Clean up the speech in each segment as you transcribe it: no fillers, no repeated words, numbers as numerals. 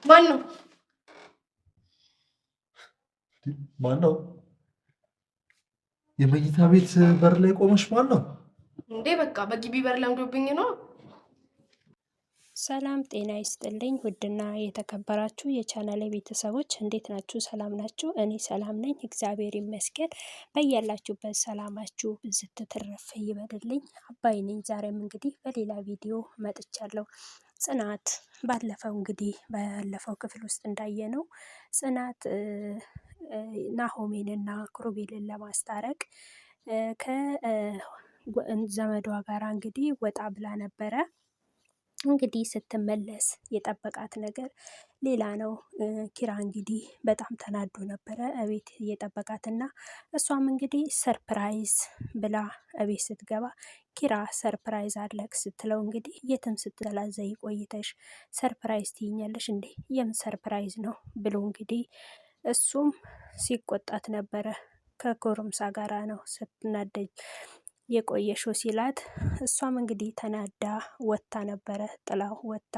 ማን ነው? ማን ነው? የመኝታ ቤት በር ላይ ቆመሽ ማን ነው እንዴ? በቃ በግቢ በር ለምዶብኝ ነው። ሰላም ጤና ይስጥልኝ። ውድና የተከበራችሁ የቻናሌ ቤተሰቦች እንዴት ናችሁ? ሰላም ናችሁ? እኔ ሰላም ነኝ፣ እግዚአብሔር ይመስገን። በያላችሁበት ሰላማችሁ ብዝት ትርፍ ይበልልኝ። አባይ ነኝ። ዛሬም እንግዲህ በሌላ ቪዲዮ መጥቻለሁ። ጽናት ባለፈው ክፍል ውስጥ እንዳየነው ጽናት ናሆሜንና ክሩቤልን ለማስታረቅ ከዘመዷ ጋር እንግዲህ ወጣ ብላ ነበረ። እንግዲህ ስትመለስ የጠበቃት ነገር ሌላ ነው። ኪራ እንግዲህ በጣም ተናዶ ነበረ እቤት እየጠበቃትና እሷም እንግዲህ ሰርፕራይዝ ብላ እቤት ስትገባ ኪራ ሰርፕራይዝ አለክ ስትለው እንግዲህ የትም ስትላዘይ ቆይተሽ ሰርፕራይዝ ትይኛለሽ እንዴ? የምን ሰርፕራይዝ ነው ብሎ እንግዲህ እሱም ሲቆጣት ነበረ። ከኮርምሳ ጋራ ነው ስትናደጅ የቆየሽው ሲላት፣ እሷም እንግዲህ ተናዳ ወታ ነበረ ጥላው ወታ።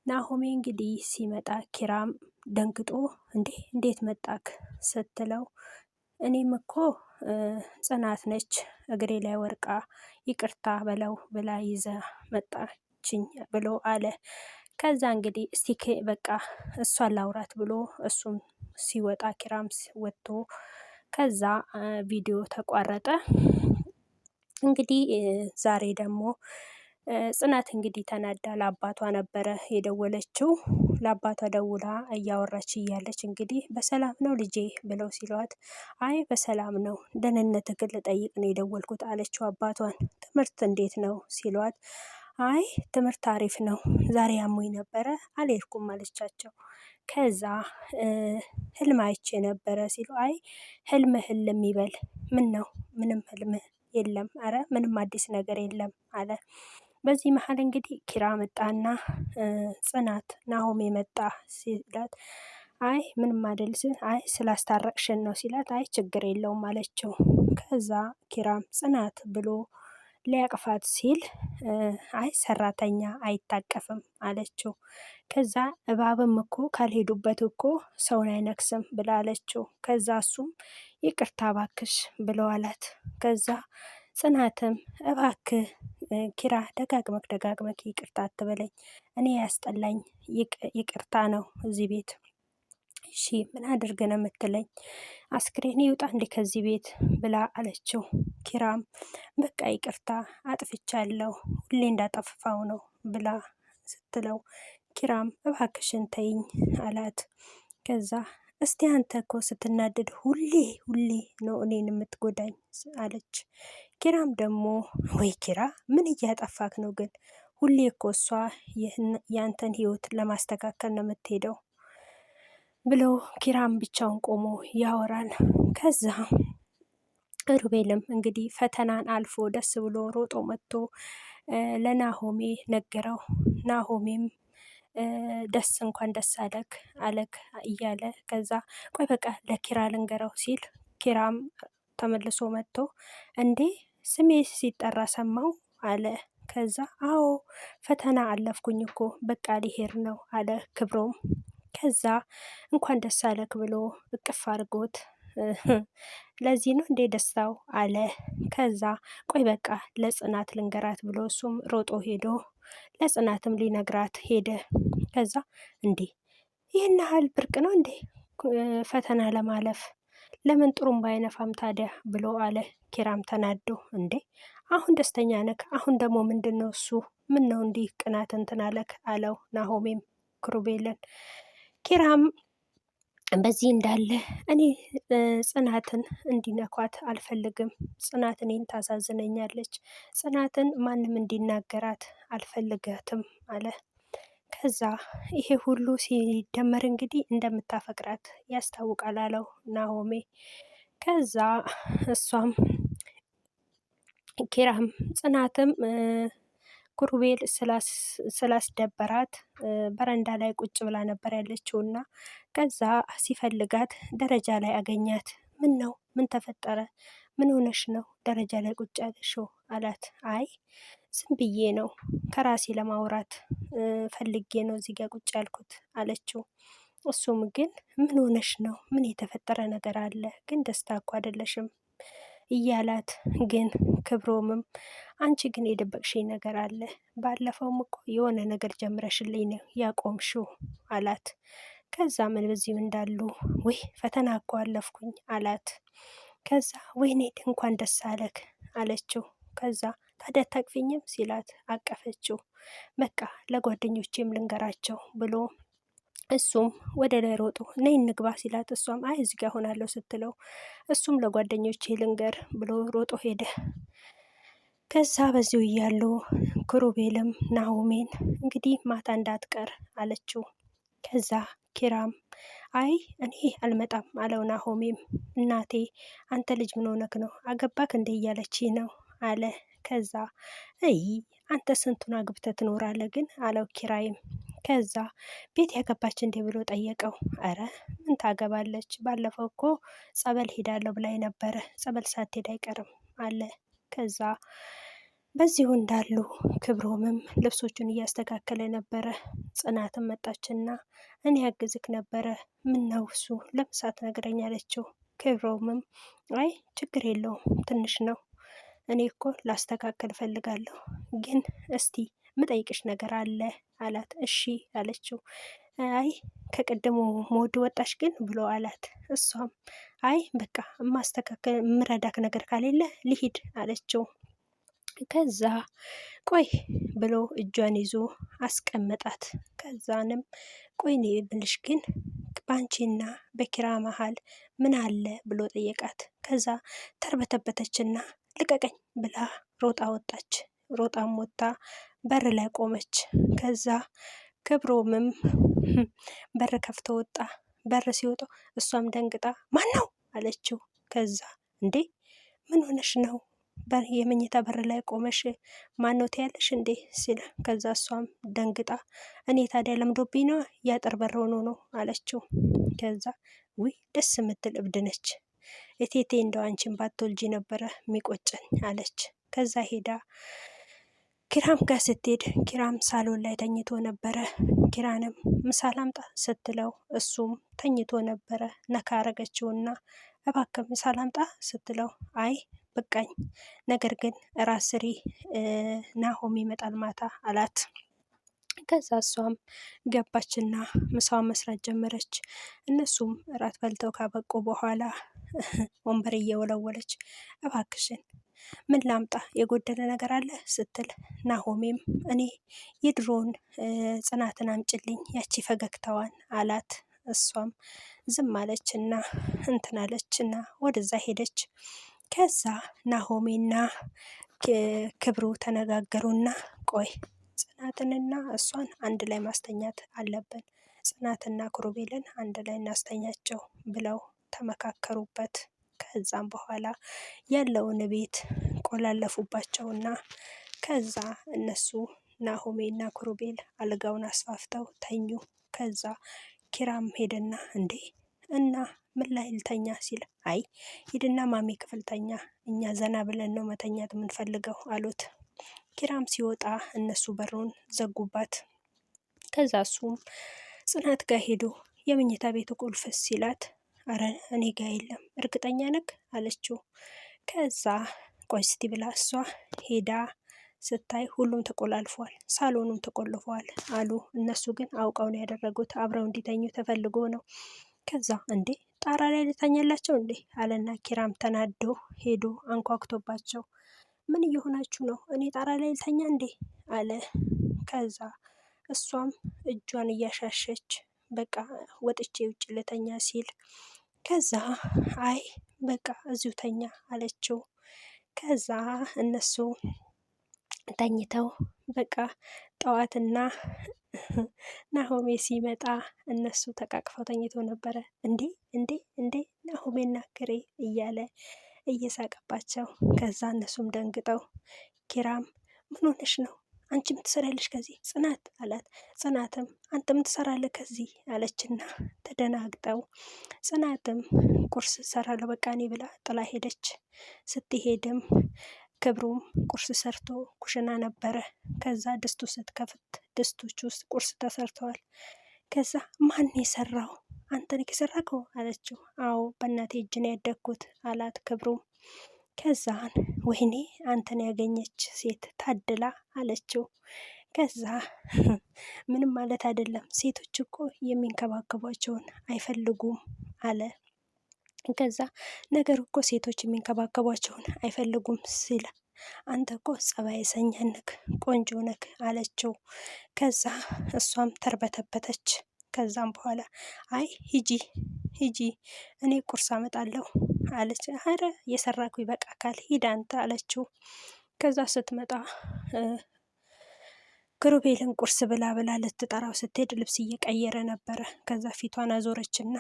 ናሆሜ እንግዲህ ሲመጣ ኪራም ደንግጦ እንዴት መጣክ ስትለው፣ እኔም እኮ ጽናት ነች እግሬ ላይ ወርቃ ይቅርታ በለው ብላ ይዘ መጣችኝ ብሎ አለ። ከዛ እንግዲህ እስቲ በቃ እሷን ላውራት ብሎ እሱም ሲወጣ ኪራም ወጥቶ ከዛ ቪዲዮ ተቋረጠ። እንግዲህ ዛሬ ደግሞ ጽናት እንግዲህ ተናዳ ለአባቷ ነበረ የደወለችው። ለአባቷ ደውላ እያወራች እያለች እንግዲህ በሰላም ነው ልጄ ብለው ሲሏት፣ አይ በሰላም ነው ደህንነትህን ልጠይቅ ነው የደወልኩት አለችው አባቷን። ትምህርት እንዴት ነው ሲሏት፣ አይ ትምህርት አሪፍ ነው፣ ዛሬ አሞኝ ነበረ አልሄድኩም አለቻቸው። ከዛ ህልም አይቼ ነበረ ሲሉ፣ አይ ህልምህ ህልም ይበል፣ ምን ነው ምንም ህልምህ የለም፣ አረ ምንም አዲስ ነገር የለም አለ። በዚህ መሀል እንግዲህ ኪራ መጣና ጽናት ናሆሜ መጣ ሲላት፣ አይ ምንም አይደል ሲል፣ አይ ስላስታረቅሽን ነው ሲላት፣ አይ ችግር የለውም አለችው። ከዛ ኪራም ጽናት ብሎ ሊያቅፋት ሲል፣ አይ ሰራተኛ አይታቀፍም አለችው። ከዛ እባብም እኮ ካልሄዱበት እኮ ሰውን አይነክስም ብላ አለችው። ከዛ እሱም ይቅርታ እባክሽ ብለው አላት። ከዛ ጽናትም እባክህ ኪራ ደጋግመክ ይቅርታ አትበለኝ፣ እኔ ያስጠላኝ ይቅርታ ነው እዚህ ቤት። እሺ ምን አድርግ ነው የምትለኝ? አስክሬን ይውጣ እንዴ ከዚህ ቤት ብላ አለችው። ኪራም በቃ ይቅርታ አጥፍቻለሁ፣ ሁሌ እንዳጠፋው ነው ብላ ስትለው፣ ኪራም እባክሽን ተይኝ አላት። ከዛ እስቲ አንተ እኮ ስትናደድ ሁሌ ነው እኔን የምትጎዳኝ አለች። ኪራም ደግሞ ወይ ኪራ ምን እያጠፋክ ነው ግን? ሁሌ እኮ እሷ ያንተን ህይወት ለማስተካከል ነው የምትሄደው ብሎ ኪራም ብቻውን ቆሞ ያወራል። ከዛ ሩቤልም እንግዲህ ፈተናን አልፎ ደስ ብሎ ሮጦ መጥቶ ለናሆሜ ነገረው። ናሆሜም እንኳን ደስ አለክ እያለ ከዛ ቆይ በቃ ለኪራ ልንገረው ሲል ኪራም ተመልሶ መጥቶ እንዴ ስሜ ሲጠራ ሰማው አለ። ከዛ አዎ ፈተና አለፍኩኝ እኮ በቃ ሊሄድ ነው አለ ክብሮም። ከዛ እንኳን ደስ አለክ ብሎ እቅፍ አድርጎት ለዚህ ነው እንዴ ደስታው አለ። ከዛ ቆይ በቃ ለጽናት ልንገራት ብሎ እሱም ሮጦ ሄዶ ለጽናትም ሊነግራት ሄደ። ከዛ እንዴ ይህን ያህል ብርቅ ነው እንዴ ፈተና ለማለፍ? ለምን ጥሩም ባይነፋም ታዲያ ብሎ አለ። ኪራም ተናዶ እንዴ አሁን ደስተኛ ነክ፣ አሁን ደግሞ ምንድን ነው እሱ? ምን ነው እንዲህ ቅናት እንትን አለክ አለው ናሆሜም ክሩቤልን። ኪራም በዚህ እንዳለ እኔ ጽናትን እንዲነኳት አልፈልግም፣ ጽናት እኔን ታሳዝነኛለች፣ ጽናትን ማንም እንዲናገራት አልፈልጋትም አለ። ከዛ ይሄ ሁሉ ሲደመር እንግዲህ እንደምታፈቅራት ያስታውቃል አለው ናሆሜ። ከዛ እሷም ኪራም ጽናትም ኩሩቤል ስላስደበራት በረንዳ ላይ ቁጭ ብላ ነበር ያለችው እና ከዛ ሲፈልጋት ደረጃ ላይ አገኛት። ምን ነው ምን ተፈጠረ? ምን ሆነሽ ነው ደረጃ ላይ ቁጭ ያለሽው አላት። አይ ዝም ብዬ ነው ከራሴ ለማውራት ፈልጌ ነው እዚህ ጋር ቁጭ ያልኩት አለችው። እሱም ግን ምን ሆነሽ ነው? ምን የተፈጠረ ነገር አለ? ግን ደስታ እኮ አይደለሽም እያላት፣ ግን ክብሮምም አንቺ ግን የደበቅሽኝ ነገር አለ። ባለፈውም እኮ የሆነ ነገር ጀምረሽልኝ ነው ያቆምሽው አላት። ከዛ ምን በዚህም እንዳሉ ወይ ፈተና እኮ አለፍኩኝ አላት። ከዛ ወይኔ እንኳን ደስ አለክ አለችው። ከዛ ታዲያ አታቅፊኝም ሲላት አቀፈችው። በቃ ለጓደኞቼም ልንገራቸው ብሎ እሱም ወደ ላይ ሮጦ ነይ እንግባ ሲላት እሷም አይ እዚህ ጋር ሆናለሁ ስትለው እሱም ለጓደኞቼ ልንገር ብሎ ሮጦ ሄደ። ከዛ በዚሁ እያሉ ክሩቤልም ናሆሜን እንግዲህ ማታ እንዳትቀር አለችው። ከዛ ኪራም አይ እኔ አልመጣም አለው። ናሆሜም እናቴ አንተ ልጅ ምን ሆነክ ነው አገባክ እንደ እያለች ነው አለ። ከዛ እይ አንተ ስንቱን አግብተህ ትኖራለህ ግን አለው ኪራይም። ከዛ ቤት ያገባች እንዴ ብሎ ጠየቀው። አረ ምን ታገባለች ባለፈው እኮ ጸበል ሄዳለሁ ብላኝ ነበረ ጸበል ሳትሄድ አይቀርም አለ። ከዛ በዚሁ እንዳሉ ክብሮምም ልብሶቹን እያስተካከለ ነበረ። ጽናትም መጣችና እኔ ያግዝክ ነበረ ምን ነው እሱ ለምን ሳትነግረኝ አለችው። ክብሮምም አይ ችግር የለውም ትንሽ ነው እኔ እኮ ላስተካከል ፈልጋለሁ ግን እስቲ ምጠይቅሽ ነገር አለ አላት። እሺ አለችው። አይ ከቀደሙ ሞድ ወጣሽ ግን ብሎ አላት። እሷም አይ በቃ ማስተካከል ምረዳክ ነገር ካሌለ ልሂድ አለችው። ከዛ ቆይ ብሎ እጇን ይዞ አስቀመጣት። ከዛንም ቆይ እኔ ብልሽ ግን ባንቺና በኪራ መሀል ምን አለ ብሎ ጠየቃት። ከዛ ተርበተበተችና ልቀቀኝ ብላ ሮጣ ወጣች። ሮጣም ወጣ በር ላይ ቆመች። ከዛ ክብሮምም በር ከፍቶ ወጣ። በር ሲወጣው እሷም ደንግጣ ማን ነው አለችው። ከዛ እንዴ ምን ሆነሽ ነው የመኝታ በር ላይ ቆመሽ ማነው ትያለሽ እንዴ ሲል፣ ከዛ እሷም ደንግጣ እኔ ታዲያ ለምዶብኝ ነው ያጥር በር ሆኖ ነው አለችው። ከዛ ውይ ደስ የምትል እብድ ነች እቴቴ እንደው አንቺን ባትወልጂ ነበረ የሚቆጨኝ አለች። ከዛ ሄዳ ኪራም ጋር ስትሄድ ኪራም ሳሎን ላይ ተኝቶ ነበረ። ኪራንም ምሳ ላምጣ ስትለው እሱም ተኝቶ ነበረ። ነካ አረገችውና እባክህ ምሳ ላምጣ ስትለው አይ በቃኝ፣ ነገር ግን ራስ ስሪ ናሆም ይመጣል ማታ አላት። ከዛ እሷም ገባችና ምሳዋን መስራት ጀመረች። እነሱም እራት በልተው ካበቁ በኋላ ወንበር እየወለወለች እባክሽን ምን ላምጣ የጎደለ ነገር አለ ስትል፣ ናሆሜም እኔ የድሮውን ጽናትን አምጭልኝ ያቺ ፈገግታዋን አላት። እሷም ዝም አለችና እንትን አለችና ወደዛ ሄደች። ከዛ ናሆሜና ክብሩ ተነጋገሩና ቆይ ጽናትንና እሷን አንድ ላይ ማስተኛት አለብን፣ ጽናትና ክሩቤልን አንድ ላይ እናስተኛቸው ብለው ተመካከሩበት። ከዛም በኋላ ያለውን ቤት ቆላለፉባቸውና ከዛ እነሱ ናሆሜና ክሩቤል አልጋውን አስፋፍተው ተኙ። ከዛ ኪራም ሄደና እንዴ እና ምን ላይ ልተኛ ሲል፣ አይ ሂድና ማሚ ክፍል ተኛ እኛ ዘና ብለን ነው መተኛት የምንፈልገው አሉት። ኪራም ሲወጣ እነሱ በሩን ዘጉባት። ከዛ እሱም ጽናት ጋር ሄዶ የመኝታ ቤቱ ቁልፍስ ሲላት፣ አረ እኔ ጋ የለም እርግጠኛ ነክ አለችው። ከዛ ቆይ እስቲ ብላ እሷ ሄዳ ስታይ ሁሉም ተቆላልፏል፣ ሳሎኑም ተቆልፏል አሉ። እነሱ ግን አውቀው ነው ያደረጉት፣ አብረው እንዲተኙ ተፈልጎ ነው። ከዛ እንዴ ጣራ ላይ ልተኛላቸው እንዴ አለና ኪራም ተናዶ ሄዶ አንኳኩቶባቸው ምን እየሆናችሁ ነው? እኔ ጣራ ላይ ልተኛ እንዴ አለ። ከዛ እሷም እጇን እያሻሸች በቃ ወጥቼ ውጭ ልተኛ ሲል፣ ከዛ አይ በቃ እዚሁ ተኛ አለችው። ከዛ እነሱ ተኝተው በቃ ጠዋትና ናሆሜ ሲመጣ እነሱ ተቃቅፈው ተኝተው ነበረ። እንዴ እንዴ እንዴ ናሆሜና ክሬ እያለ እየሳቀባቸው፣ ከዛ እነሱም ደንግጠው ኪራም ምን ሆነሽ ነው አንቺ ምትሰራለሽ ከዚህ ጽናት አላት። ጽናትም አንተ ምትሰራለህ ከዚህ አለችና ተደናግጠው፣ ጽናትም ቁርስ ሰራለሁ በቃ እኔ ብላ ጥላ ሄደች። ስትሄድም ክብሩም ቁርስ ሰርቶ ኩሽና ነበረ። ከዛ ድስቱ ስትከፍት ድስቶች ውስጥ ቁርስ ተሰርተዋል። ከዛ ማን የሰራው? አንተ ነህ የሰራከው አለችው። አዎ በእናቴ እጅ ነው ያደግኩት አላት ክብሩም። ከዛን ወይኔ አንተን ያገኘች ሴት ታድላ አለችው። ከዛ ምንም ማለት አይደለም፣ ሴቶች እኮ የሚንከባከቧቸውን አይፈልጉም አለ። ከዛ ነገር እኮ ሴቶች የሚንከባከቧቸውን አይፈልጉም ሲል አንተ እኮ ጸባይሰኛ ነክ ቆንጆ ነክ አለችው። ከዛ እሷም ተርበተበተች። ከዛም በኋላ አይ ሂጂ ሂጂ እኔ ቁርስ አመጣለሁ አለች። አረ የሰራኩ ይበቃካል ሂድ አንተ አለችው። ከዛ ስትመጣ ክሩቤልን ቁርስ ብላ ብላ ልትጠራው ስትሄድ ልብስ እየቀየረ ነበረ። ከዛ ፊቷን አዞረችና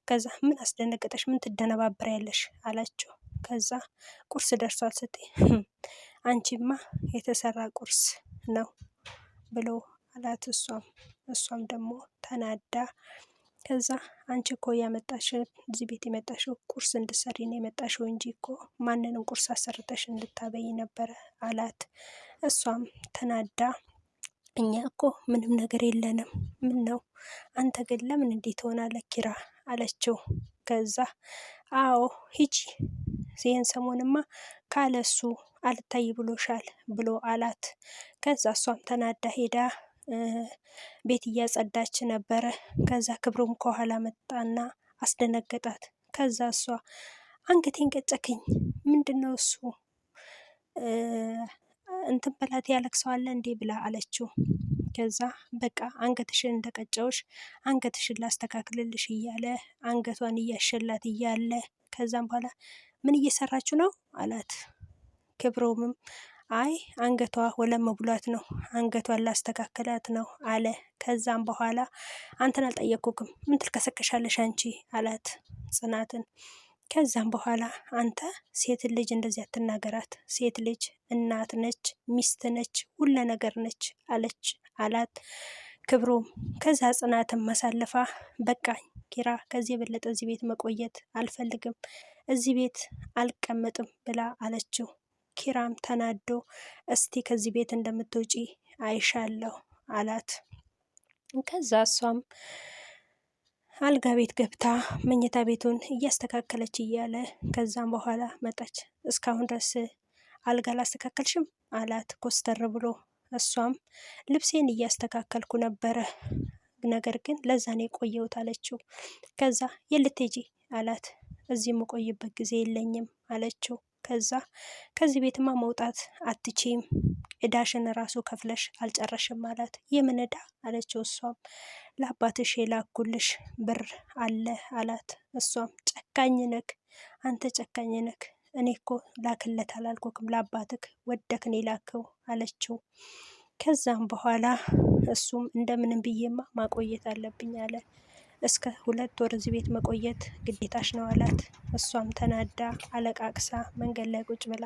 ከዛ ምን አስደነገጠሽ? ምን ትደነባበሪያለሽ? አላቸው። ከዛ ቁርስ ደርሷል ስትይ አንቺማ የተሰራ ቁርስ ነው ብሎ አላት። እሷም ደግሞ ተናዳ ከዛ አንቺ እኮ ያመጣሽው እዚህ ቤት የመጣሽው ቁርስ እንድትሰሪ ነው የመጣሽው እንጂ እኮ ማንንም ቁርስ አሰርተሽ እንድታበይ ነበረ አላት። እሷም ተናዳ እኛ እኮ ምንም ነገር የለንም፣ ምን ነው አንተ ግን ለምን እንዴት ትሆናለህ ኪራ አለችው። ከዛ አዎ ሂጂ ይህን ሰሞንማ ካለሱ አልታይ ብሎሻል ብሎ አላት። ከዛ እሷም ተናዳ ሄዳ ቤት እያጸዳች ነበረ። ከዛ ክብሩም ከኋላ መጣና አስደነገጣት። ከዛ እሷ አንገቴን ቀጨከኝ፣ ምንድን ነው እሱ እንትን በላት ያለቅሰዋል እንዴ ብላ አለችው። ከዛ በቃ አንገትሽን እንደቀጨውሽ አንገትሽን ላስተካክልልሽ እያለ አንገቷን እያሸላት እያለ ከዛም በኋላ ምን እየሰራችሁ ነው አላት። ክብሮምም አይ አንገቷ ወለም ብሏት ነው አንገቷን ላስተካከላት ነው አለ። ከዛም በኋላ አንተን አልጠየቅኩክም ምን ትልከሰከሻለሽ አንቺ አላት ጽናትን። ከዛም በኋላ አንተ ሴት ልጅ እንደዚህ አትናገራት፣ ሴት ልጅ እናት ነች፣ ሚስት ነች፣ ሁለ ነገር ነች አላት ክብሮም። ከዛ ጽናትን ማሳለፋ በቃኝ ኪራ፣ ከዚህ የበለጠ እዚህ ቤት መቆየት አልፈልግም፣ እዚህ ቤት አልቀመጥም ብላ አለችው። ኪራም ተናዶ እስቲ ከዚህ ቤት እንደምትወጪ አይሻለሁ አላት። ከዛ እሷም አልጋ ቤት ገብታ መኝታ ቤቱን እያስተካከለች እያለ ከዛም በኋላ መጣች። እስካሁን ድረስ አልጋ ላስተካከልሽም አላት ኮስተር ብሎ። እሷም ልብሴን እያስተካከልኩ ነበረ፣ ነገር ግን ለዛ ነው የቆየሁት አለችው። ከዛ የልትሄጂ አላት። እዚህ የምቆይበት ጊዜ የለኝም አለችው። ከዛ ከዚህ ቤትማ መውጣት አትችይም፣ እዳሽን ራሱ ከፍለሽ አልጨረሽም አላት። የምን እዳ አለችው። እሷም ለአባትሽ የላኩልሽ ብር አለ አላት። እሷም ጨካኝ ነክ አንተ ጨካኝ ነክ፣ እኔ እኮ ላክለት አላልኩክም ለአባትክ ወደክን የላከው አለችው። ከዛም በኋላ እሱም እንደምንም ብዬማ ማቆየት አለብኝ አለ። እስከ 2 ወር እዚህ ቤት መቆየት ግዴታሽ ነው አላት። እሷም ተናዳ አለቃቅሳ መንገድ ላይ ቁጭ ብላ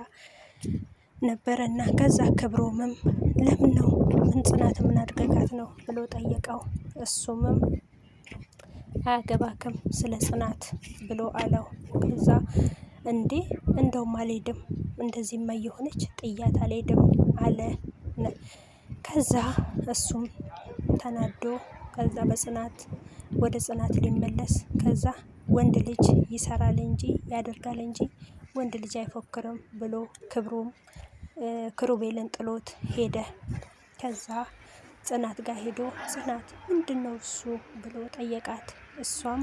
ነበረና ከዛ ክብሮምም ለምን ነው ምን ጽናት ምን አድርገጋት ነው ብሎ ጠየቀው። እሱምም አያገባክም ስለ ጽናት ብሎ አለው። ከዛ እንዴ እንደውም አልሄድም፣ እንደዚህማ እየሆነች ጥያት አልሄድም አለ። ከዛ እሱም ተናዶ ከዛ በጽናት ወደ ጽናት ሊመለስ ከዛ ወንድ ልጅ ይሰራል እንጂ ያደርጋል እንጂ ወንድ ልጅ አይፎክርም ብሎ ክብሩም ክሩቤልን ጥሎት ሄደ። ከዛ ጽናት ጋር ሄዶ ጽናት ምንድን ነው እሱ ብሎ ጠየቃት። እሷም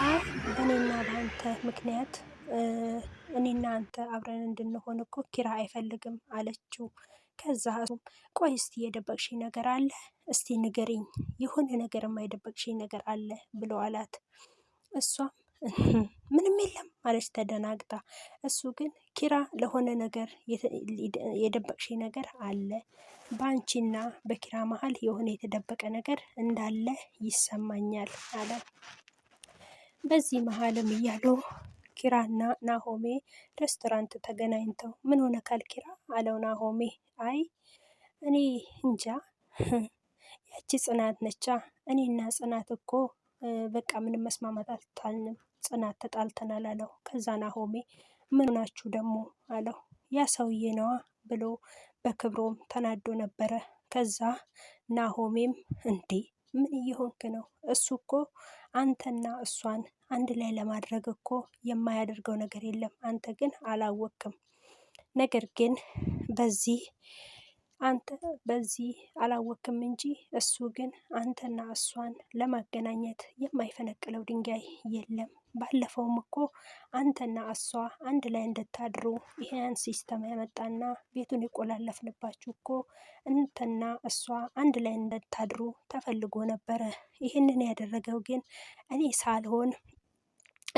አይ በእኔና በአንተ ምክንያት እኔና አንተ አብረን እንድንሆን እኮ ኪራ አይፈልግም አለችው። ከዛ ቆይ እስቲ የደበቅሽኝ ነገር አለ እስቲ ንገሪኝ፣ የሆነ ነገር የማይደበቅሽኝ ነገር አለ ብሎ አላት። እሷም ምንም የለም አለች ተደናግጣ። እሱ ግን ኪራ ለሆነ ነገር የደበቅሽኝ ነገር አለ፣ በአንቺና በኪራ መሀል የሆነ የተደበቀ ነገር እንዳለ ይሰማኛል አለ። በዚህ መሀልም እያሉ ኪራና ናሆሜ ሬስቶራንት ተገናኝተው ምን ሆነ ካል ኪራ አለው ናሆሜ። አይ እኔ እንጃ ያቺ ጽናት ነቻ፣ እኔና ጽናት እኮ በቃ ምንም መስማማት አልቻልንም፣ ጽናት ተጣልተናል አለው። ከዛ ናሆሜ ምን ሆናችሁ ደግሞ አለው። ያ ሰውዬ ነዋ ብሎ በክብሮም ተናዶ ነበረ። ከዛ ናሆሜም እንዴ ምን እየሆንክ ነው? እሱ እኮ አንተና እሷን አንድ ላይ ለማድረግ እኮ የማያደርገው ነገር የለም። አንተ ግን አላወቅም። ነገር ግን በዚህ አላወቅም እንጂ እሱ ግን አንተና እሷን ለማገናኘት የማይፈነቅለው ድንጋይ የለም። ባለፈውም እኮ አንተና እሷ አንድ ላይ እንድታድሩ ይሄን ሲስተም ያመጣና ቤቱን የቆላለፍንባችሁ እኮ አንተና እሷ አንድ ላይ እንድታድሩ ተፈልጎ ነበረ። ይህንን ያደረገው ግን እኔ ሳልሆን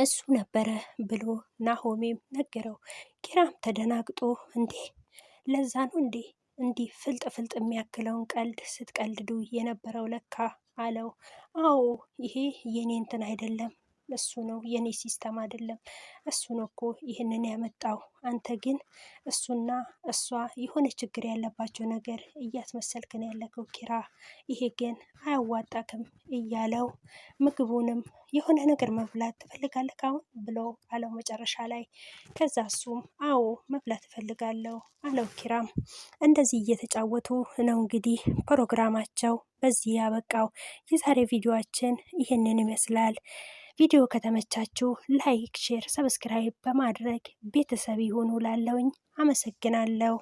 እሱ ነበረ ብሎ ናሆሜም ነገረው። ኪራም ተደናግጦ እንዴ ለዛ ነው እንዴ እንዲህ ፍልጥ ፍልጥ የሚያክለውን ቀልድ ስትቀልዱ የነበረው ለካ አለው። አዎ ይሄ የኔ እንትን አይደለም፣ እሱ ነው የኔ ሲስተም አይደለም፣ እሱ ነው እኮ ይህንን ያመጣው። አንተ ግን እሱና እሷ የሆነ ችግር ያለባቸው ነገር እያስመሰልክን ያለከው ኪራ፣ ይሄ ግን አያዋጣክም እያለው ምግቡንም የሆነ ነገር መብላት ትፈልጋለህ አሁን ብሎ አለው መጨረሻ ላይ። ከዛ እሱም አዎ መብላት እፈልጋለሁ አለው። ኪራም እንደዚህ እየተጫወቱ ነው እንግዲህ ፕሮግራማቸው በዚህ ያበቃው። የዛሬ ቪዲዮአችን ይህንን ይመስላል። ቪዲዮ ከተመቻችሁ ላይክ፣ ሼር፣ ሰብስክራይብ በማድረግ ቤተሰብ ይሁኑ ላለውኝ አመሰግናለሁ።